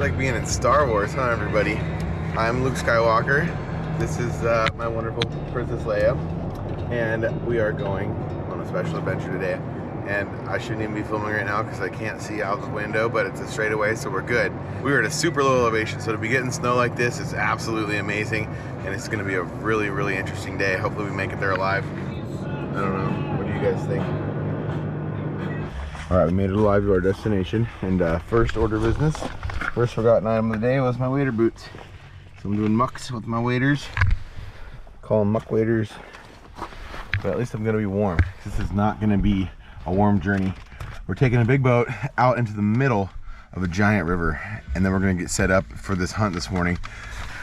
like being in Star Wars, huh, everybody? I'm Luke Skywalker. This is my wonderful Princess Leia, and we are going on a special adventure today. And I shouldn't even be filming right now because I can't see out the window, but it's a straightaway, so we're good. We were at a super low elevation, so to be getting snow like this is absolutely amazing, and it's going to be a really, really interesting day. Hopefully we make it there alive. I don't know. What do you guys think? All right, we made it alive to our destination, and first order of business, first forgotten item of the day was my wader boots. So I'm doing mucks with my waders. Call them muck waders, but at least I'm going to be warm. This is not going to be a warm journey. We're taking a big boat out into the middle of a giant river, and then we're going to get set up for this hunt this morning.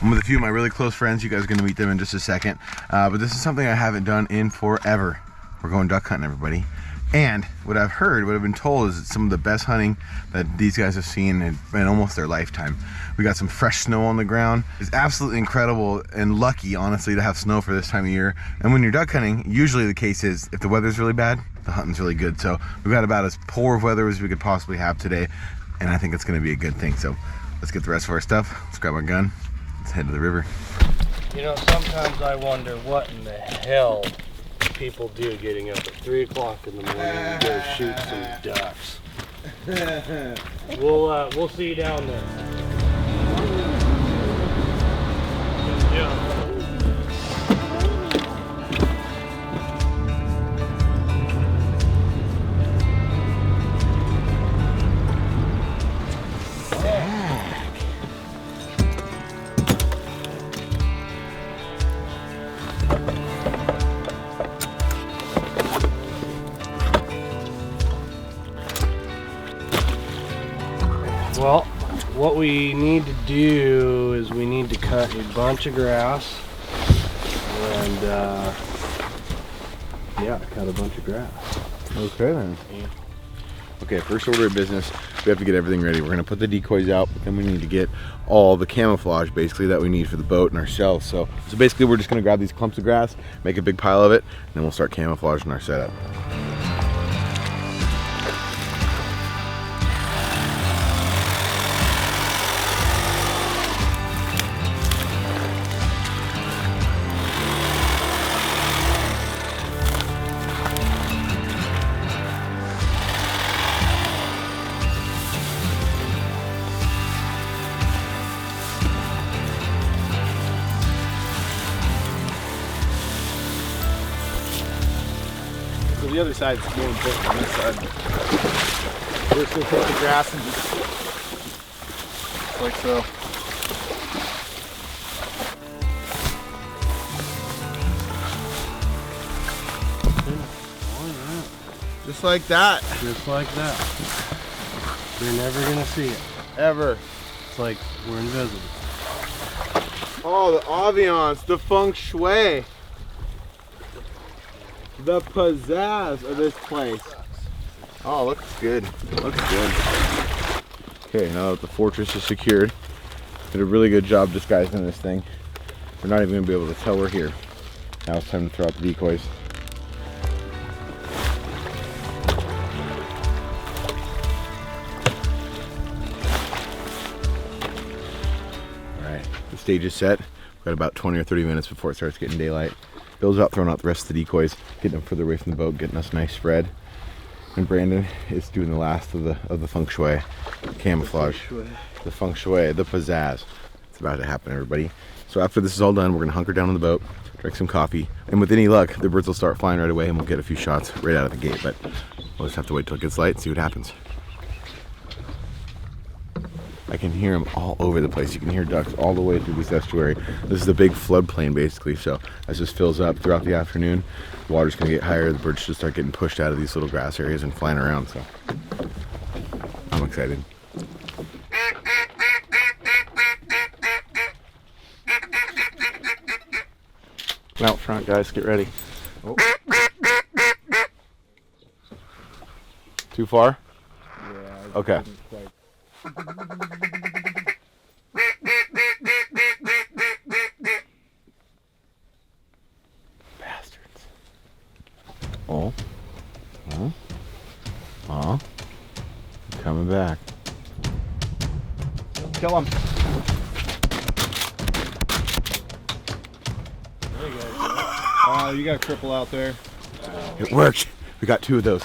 I'm with a few of my really close friends. You guys are going to meet them in just a second, but this is something I haven't done in forever. We're going duck hunting, everybody. And what I've heard, what I've been told, is it's some of the best hunting that these guys have seen in almost their lifetime. We got some fresh snow on the ground. It's absolutely incredible and lucky, honestly, to have snow for this time of year. And when you're duck hunting, usually the case is if the weather's really bad, the hunting's really good. So we've got about as poor of weather as we could possibly have today, and I think it's going to be a good thing. So let's get the rest of our stuff. Let's grab our gun. Let's head to the river. You know, sometimes I wonder what in the hell people do getting up at 3 o'clock in the morning to go shoot some ducks. We'll see you down there. Yeah. Well, what we need to do is we need to cut a bunch of grass and yeah, cut a bunch of grass. Okay then. Yeah. Okay, first order of business, we have to get everything ready. We're gonna put the decoys out, but then we need to get all the camouflage basically that we need for the boat and ourselves. So basically we're just gonna grab these clumps of grass, make a big pile of it, and then we'll start camouflaging our setup. The other side's more important than this side. We're just gonna take the grass and just like so. Just like that. Just like that. You're never gonna see it. Ever. It's like we're invisible. Oh, the ambiance, the feng shui. The pizzazz of this place. Oh, looks good. Looks good. Okay, now that the fortress is secured, did a really good job disguising this thing. We're not even gonna be able to tell we're here. Now it's time to throw out the decoys. All right, the stage is set. We've got about 20 or 30 minutes before it starts getting daylight. Bill's out throwing out the rest of the decoys, getting them further away from the boat, getting us a nice spread. And Brandon is doing the last of the feng shui, camouflage, the feng shui, the pizzazz. It's about to happen, everybody. So after this is all done, we're gonna hunker down on the boat, drink some coffee, and with any luck, the birds will start flying right away and we'll get a few shots right out of the gate, but we'll just have to wait till it gets light and see what happens. I can hear them all over the place. You can hear ducks all the way through this estuary. This is a big floodplain basically, so as this fills up throughout the afternoon, the water's gonna get higher, the birds should start getting pushed out of these little grass areas and flying around, so I'm excited. Out front, guys, get ready. Oh. Too far? Yeah. Okay. Bastards. Oh. Oh. Oh. Coming back. Kill him. There you go. You got a cripple out there. It worked. We got 2 of those.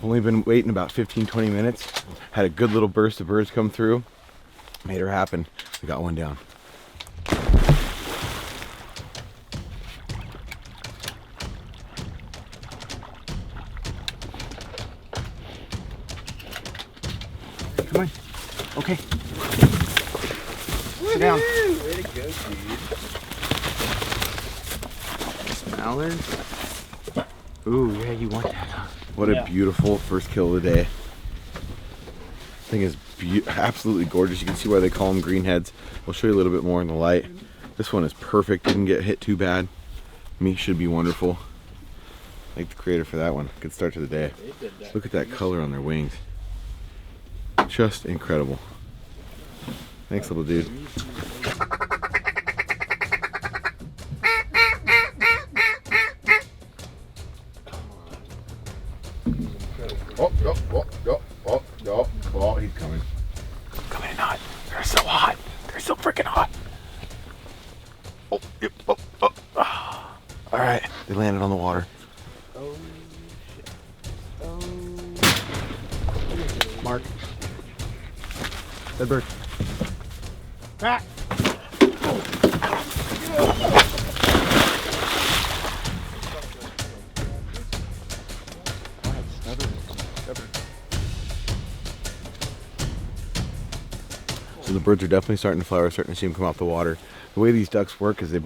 Only been waiting about 15-20 minutes. Had a good little burst of birds come through. Made her happen. We got 1 down. Come on. Okay. Sit down. Way to go, dude. Mallard. Ooh, yeah, you want that, huh? What a beautiful first kill of the day. Thing is absolutely gorgeous. You can see why they call them greenheads. We'll show you a little bit more in the light. This one is perfect. Didn't get hit too bad. Meat should be wonderful. Thank the creator for that one. Good start to the day. Look at that color on their wings. Just incredible. Thanks, little dude. Oh, he's coming. Coming in hot. They're so hot. They're so freaking hot. Oh, yep, oh. All right, they landed on the water. Oh, shit. Oh. Mark. Dead bird. Ah. So the birds are definitely starting to fly. We're starting to see them come off the water. The way these ducks work is they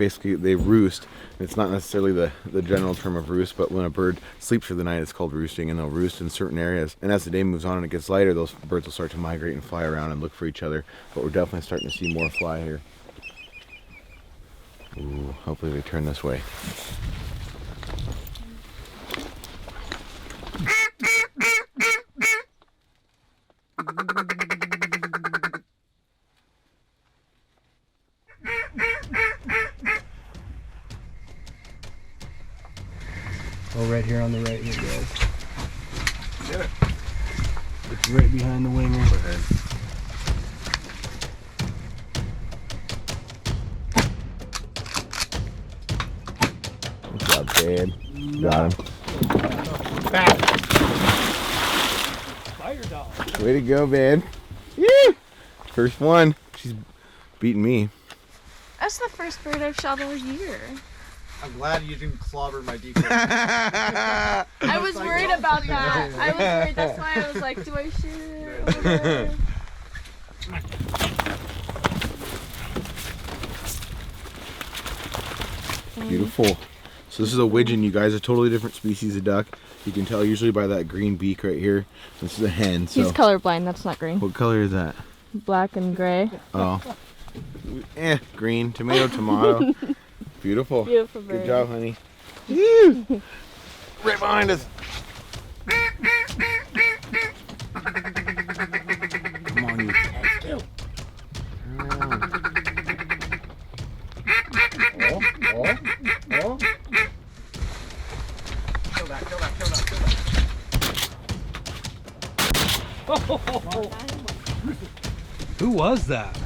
roost. It's not necessarily the general term of roost, but when a bird sleeps for the night, it's called roosting, and they'll roost in certain areas. And as the day moves on and it gets lighter, those birds will start to migrate and fly around and look for each other. But we're definitely starting to see more fly here. Ooh, hopefully they turn this way. Oh, right here on the right here, guys. Get it. It's right behind the wing. Go ahead. Good job, Dad. Got him. Fire dog. Way to go, man. Yeah. First one. She's beating me. That's the first bird I've shot all year. I'm glad you didn't clobber my decoy. I was worried about that. I was worried. That's why I was like, do I shoot it? Beautiful. So this is a widgeon, you guys. A totally different species of duck. You can tell usually by that green beak right here. This is a hen. So He's colorblind. That's not green. what color is that? Black and gray. Oh. Green. Tomato. Beautiful. Beautiful bird. Good job, honey. Woo! Right behind us. Come on, you. Oh. Kill that. Who was that?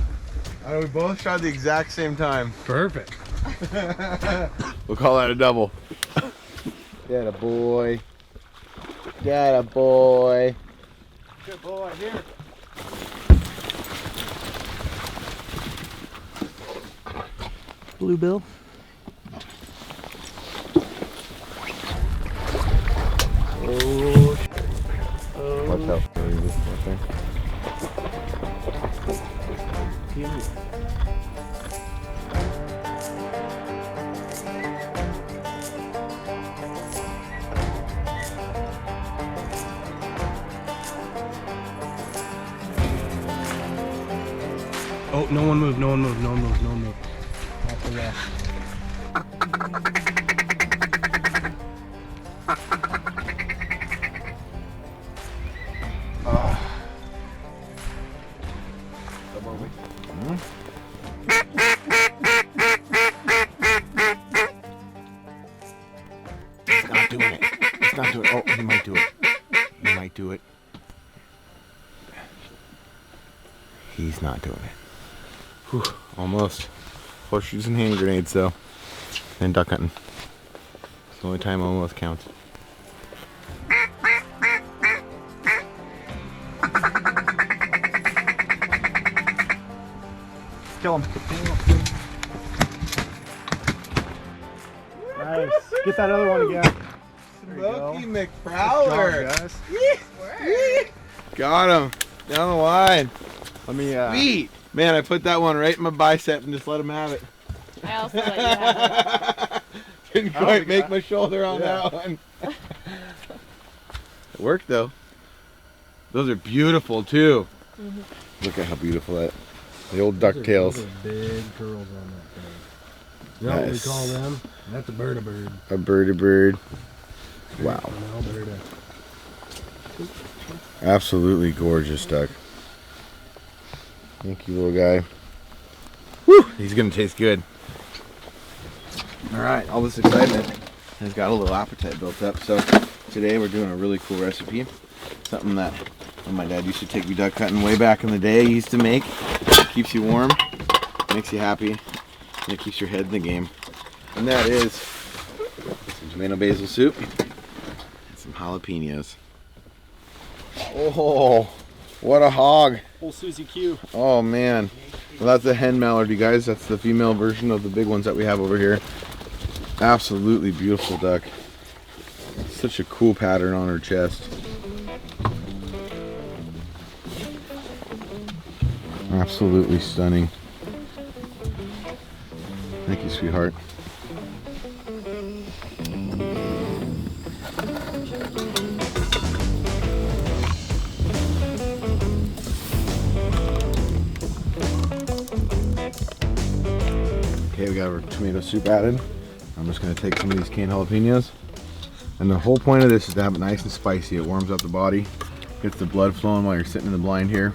We both shot at the exact same time. Perfect. We'll call that a double. Get a boy. Get a boy. Good boy, here. Bluebill. Watch out. Oh, no one move. Off the wall. It's not doing it. It's not doing it. Oh, he might do it. He might do it. He's not doing it. Whew, almost. Horseshoes and hand grenades though. And duck hunting. It's the only time almost counts. Kill him. Nice. Get that other one again. Smokey McProwler. Good job, guys. Got him. Down the line. Let me Sweet. Man, I put that one right in my bicep and just let him have it. I also let you have Didn't quite make my shoulder on that one. It worked though. Those are beautiful too. Look at how beautiful that. The old ducktails. Those are big curls on that thing. You know what we Nice. call them? That's a bird. A bird. Wow. An Alberta. Absolutely gorgeous duck. Thank you, little guy. Whew, he's gonna taste good. All right, all this excitement has got a little appetite built up. So today we're doing a really cool recipe. Something that when my dad used to take me duck hunting way back in the day, he used to make. Keeps you warm, makes you happy, and it keeps your head in the game. And that is some tomato basil soup and some jalapenos. Oh, what a hog. Old Susie Q. Oh man. Well, that's a hen mallard, you guys. That's the female version of the big ones that we have over here. Absolutely beautiful duck. Such a cool pattern on her chest. Absolutely stunning. Thank you, sweetheart. Okay, we got our tomato soup added. I'm just going to take some of these canned jalapenos. And the whole point of this is to have it nice and spicy. It warms up the body, gets the blood flowing while you're sitting in the blind here.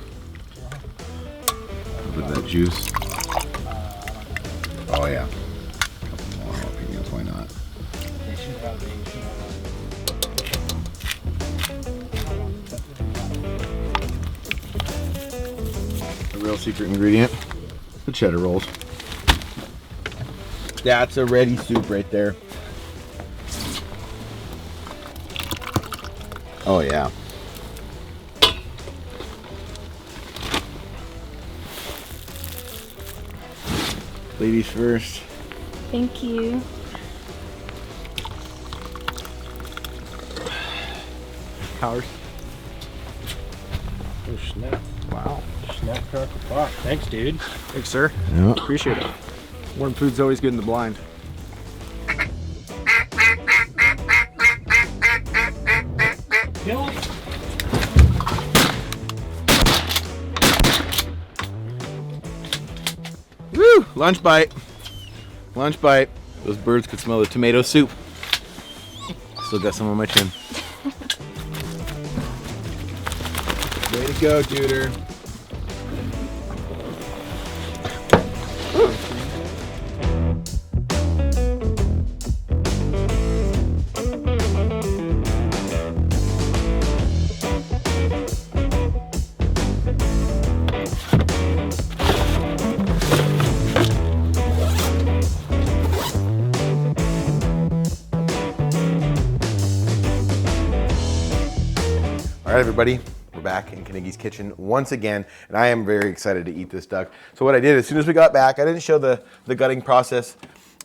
A little bit of that juice. Oh yeah. Couple more jalapenos, why not? The real secret ingredient, the cheddar rolls. That's a ready soup right there. Oh yeah. Ladies first. Thank you. Powers. Oh snap. Wow. Snap, crackle, pop. Thanks, dude. Thanks, sir. Yeah. Appreciate it. Warm food's always good in the blind. Kill. Woo! Lunch bite. Lunch bite. Those birds could smell the tomato soup. Still got some on my chin. Way to go, Tudor. All right, everybody, we're back in Carnegie's kitchen once again, and I am very excited to eat this duck. So what I did, as soon as we got back, I didn't show the gutting process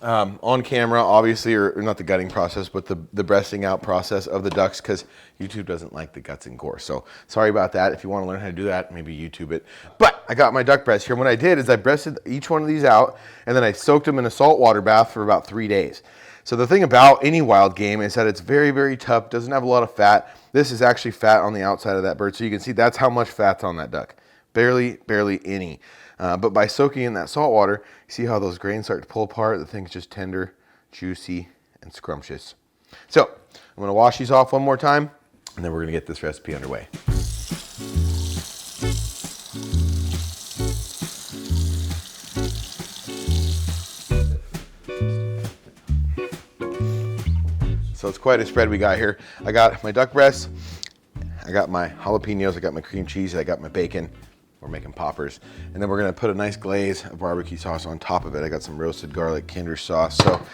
on camera, obviously, or not the gutting process, but the breasting out process of the ducks, because YouTube doesn't like the guts and gore. So sorry about that. If you want to learn how to do that, maybe YouTube it. But I got my duck breast here. And what I did is I breasted each one of these out, and then I soaked them in a saltwater bath for about 3 days. So the thing about any wild game is that it's very, very tough, doesn't have a lot of fat. This is actually fat on the outside of that bird. So you can see that's how much fat's on that duck. Barely any. But by soaking in that salt water, you see how those grains start to pull apart. The thing's just tender, juicy, and scrumptious. So I'm gonna wash these off one more time, and then we're gonna get this recipe underway. So it's quite a spread we got here. I got my duck breasts, I got my jalapenos, I got my cream cheese, I got my bacon. We're making poppers. And then we're gonna put a nice glaze of barbecue sauce on top of it. I got some roasted garlic Kinder sauce. So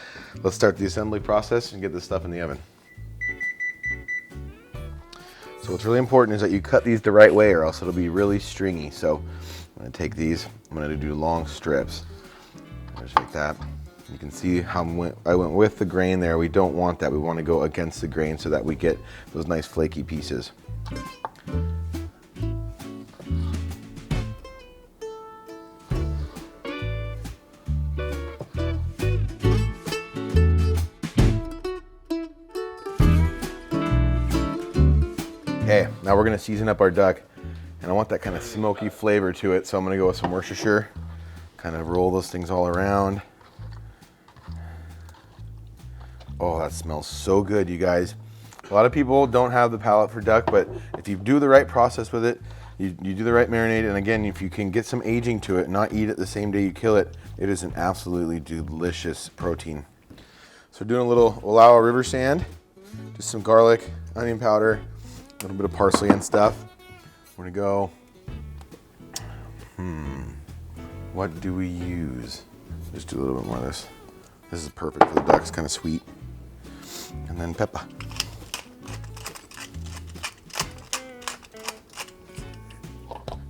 let's start the assembly process and get this stuff in the oven. So what's really important is that you cut these the right way or else it'll be really stringy. So I'm gonna take these, I'm gonna do long strips. Just like that. You can see how I went with the grain there. We don't want that. We want to go against the grain so that we get those nice flaky pieces. Okay, now we're gonna season up our duck, and I want that kind of smoky flavor to it, so I'm gonna go with some Worcestershire, kind of roll those things all around. Oh, that smells so good, you guys. A lot of people don't have the palate for duck, but if you do the right process with it, you do the right marinade, and again, if you can get some aging to it, not eat it the same day you kill it, it is an absolutely delicious protein. So we're doing a little Wallowa river sand, just some garlic, onion powder, a little bit of parsley and stuff. We're gonna go, what do we use? Just do a little bit more of this. This is perfect for the duck, it's kind of sweet. And then pepper.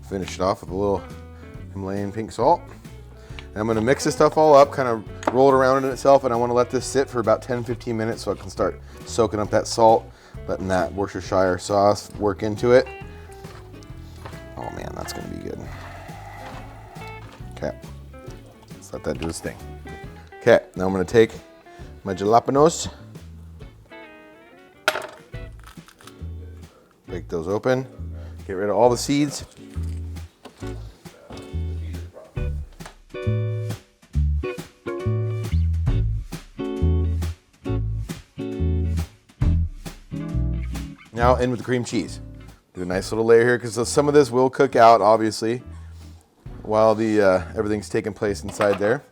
Finish it off with a little Himalayan pink salt. And I'm gonna mix this stuff all up, kind of roll it around in itself, and I wanna let this sit for about 10-15 minutes so it can start soaking up that salt, letting that Worcestershire sauce work into it. Oh man, that's gonna be good. Okay, let's let that do its thing. Okay, now I'm gonna take my jalapenos, break those open, get rid of all the seeds. Now in with the cream cheese. Do a nice little layer here because some of this will cook out, obviously, while the everything's taking place inside there.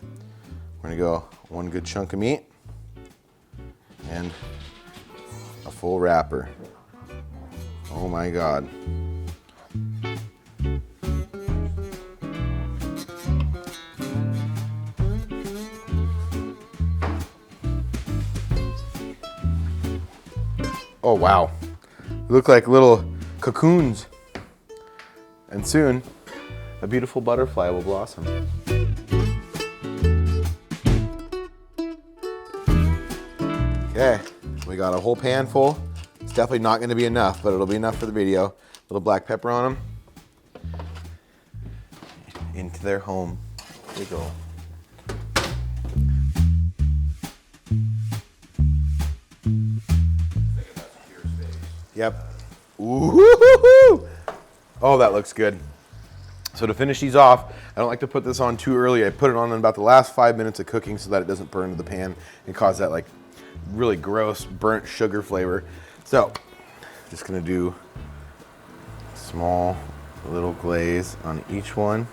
We're gonna go one good chunk of meat and a full wrapper. Oh my God. Oh wow. They look like little cocoons. And soon, a beautiful butterfly will blossom. Okay, we got a whole pan full. It's definitely not gonna be enough, but it'll be enough for the video. A little black pepper on them. Into their home they go. Yep. Ooh. Oh, that looks good. So to finish these off, I don't like to put this on too early. I put it on in about the last 5 minutes of cooking so that it doesn't burn to the pan and cause that like really gross burnt sugar flavor. So just gonna do a small little glaze on each one.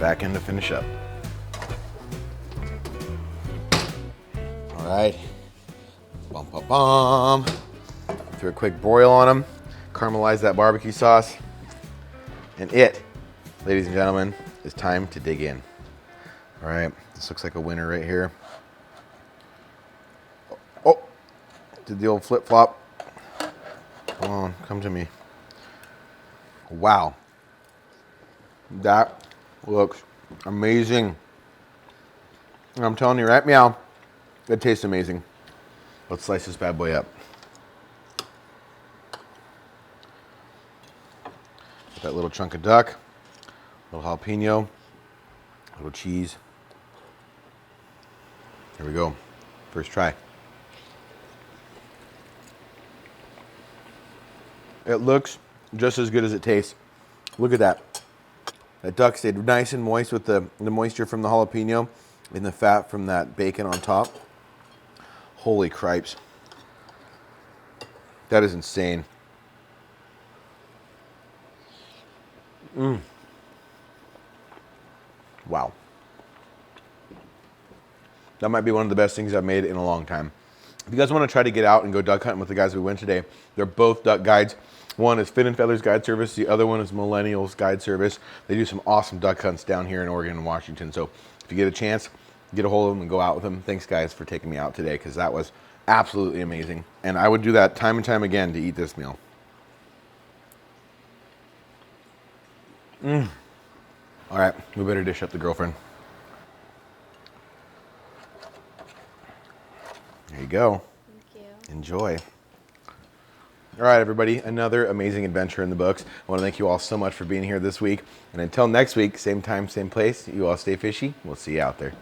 Back in to finish up. All right, bum, bum, bum. Threw a quick broil on them, caramelize that barbecue sauce, and it, ladies and gentlemen, is time to dig in. All right, this looks like a winner right here. Oh, did the old flip flop. Come on, come to me. Wow, that looks amazing. And I'm telling you right now, it tastes amazing. Let's slice this bad boy up. Get that little chunk of duck, little jalapeno, little cheese. Here we go. First try. It looks just as good as it tastes. Look at that. That duck stayed nice and moist with the moisture from the jalapeno and the fat from that bacon on top. Holy cripes. That is insane. Wow. That might be one of the best things I've made in a long time. If you guys want to try to get out and go duck hunting with the guys we went today, they're both duck guides. One is Fin and Feathers Guide Service. The other one is Millennials Guide Service. They do some awesome duck hunts down here in Oregon and Washington. So if you get a chance, get a hold of them and go out with them. Thanks, guys, for taking me out today, because that was absolutely amazing. And I would do that time and time again to eat this meal. All right, we better dish up the girlfriend. There you go. Thank you. Enjoy. All right, everybody, another amazing adventure in the books. I want to thank you all so much for being here this week. And until next week, same time, same place, you all stay fishy. We'll see you out there.